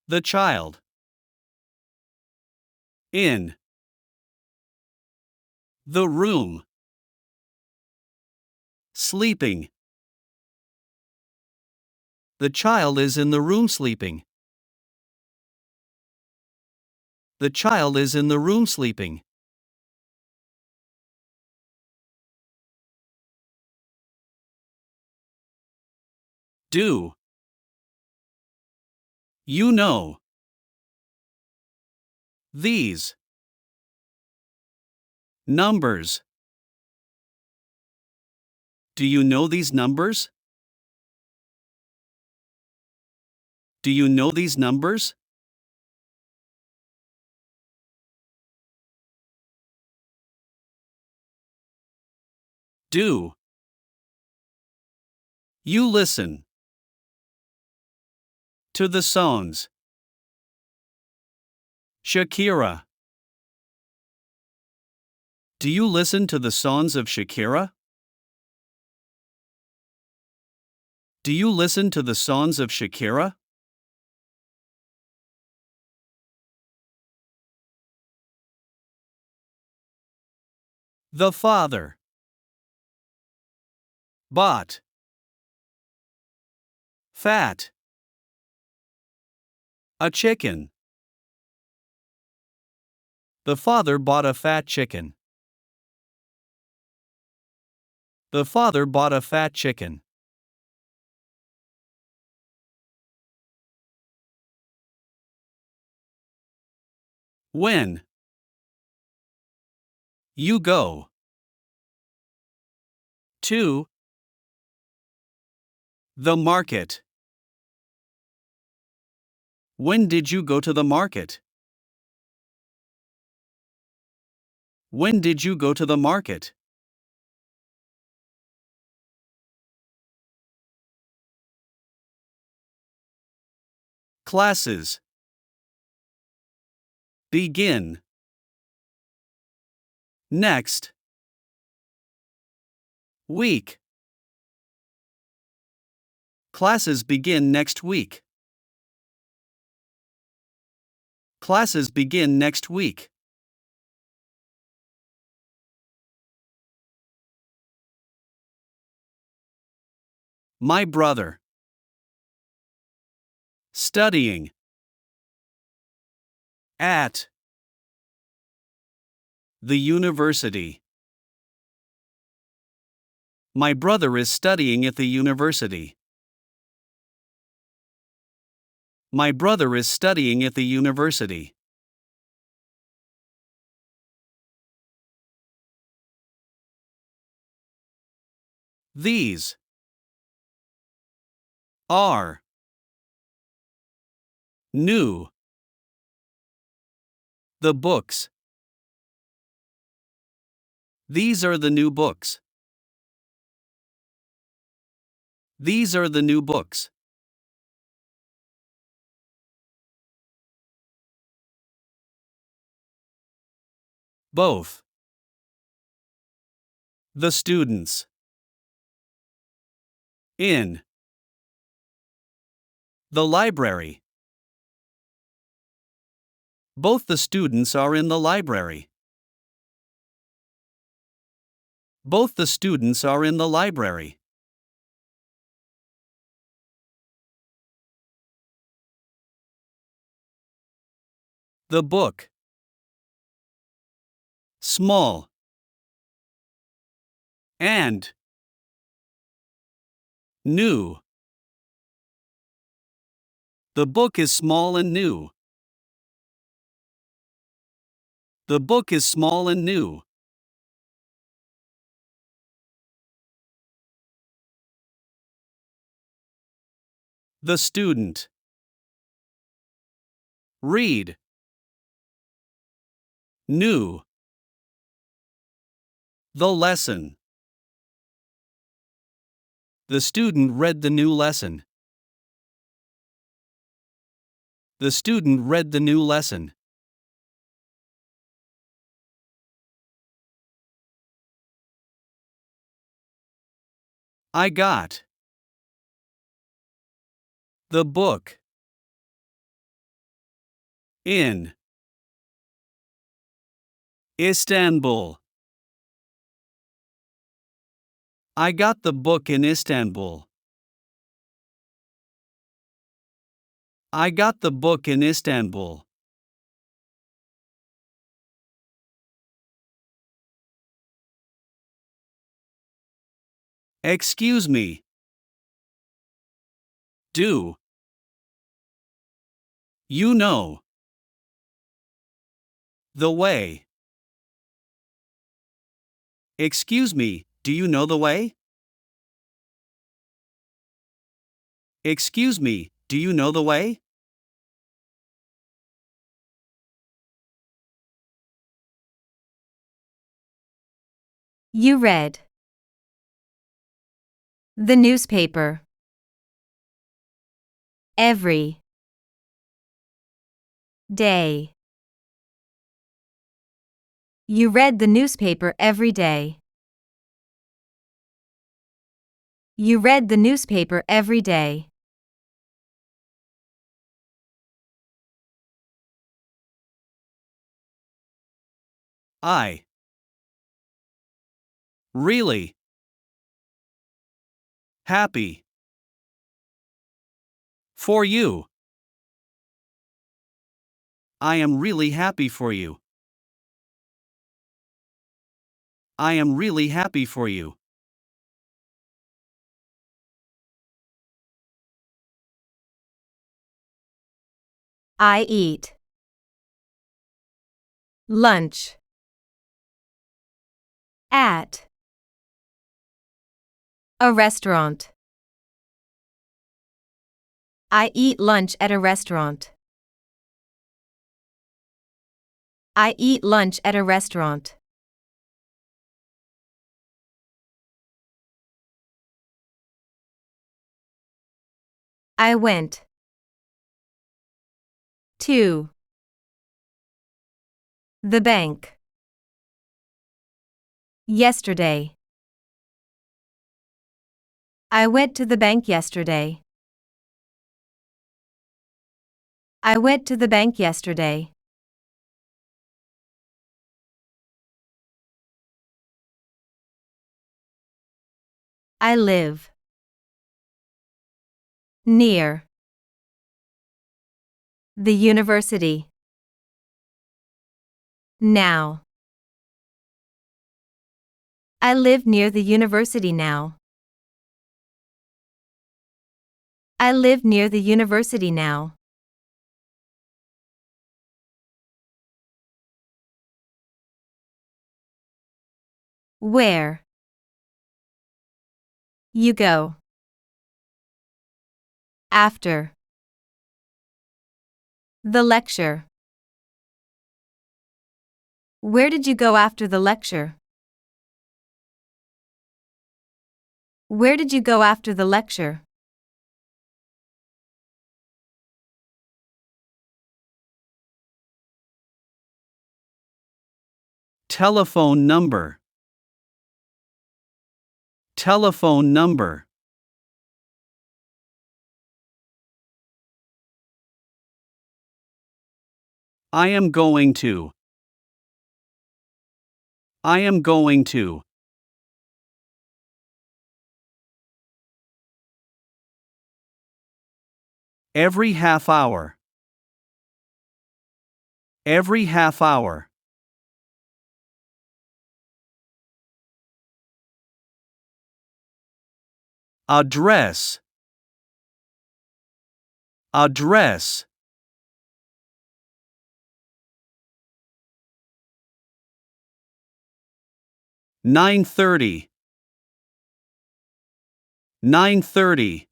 The child. In. The room. Sleeping. The child is in the room sleeping. The child is in the room sleeping. Do. You know. These. Numbers. Do you know these numbers? Do you know these numbers? Do. You listen to the songs. Shakira. Do you listen to the songs of Shakira? Do you listen to the songs of Shakira? The father bought fat a chicken. The father bought a fat chicken. The father bought a fat chicken. When you go to the market. When did you go to the market? When did you go to the market? Classes. Begin. Next week. Classes begin next week. Classes begin next week. My brother. Studying. At the university. My brother is studying at the university. My brother is studying at the university. These are new. The books. These are the new books. These are the new books. Both. The students. In the library. Both the students are in the library. Both the students are in the library. The book. Small. And new. The book is small and new. The book is small and new. The student. Read. New. The lesson. The student read the new lesson. The student read the new lesson. I got the book. In Istanbul. I got the book in Istanbul. I got the book in Istanbul. Excuse me. Do you know the way? Excuse me, do you know the way? Excuse me, do you know the way? You read the newspaper every day. You read the newspaper every day. You read the newspaper every day. I really happy for you. I am really happy for you. I am really happy for you. I eat lunch at a restaurant. I eat lunch at a restaurant. I eat lunch at a restaurant. I went to the bank yesterday. I went to the bank yesterday. I went to the bank yesterday. I live near the university now. I live near the university now. I live near the university now. Where you go after the lecture. Where did you go after the lecture? Where did you go after the lecture? Telephone number. Telephone number. I am going to. I am going to. Every half hour. Every half hour. Address. Address. 9:30. 9:30.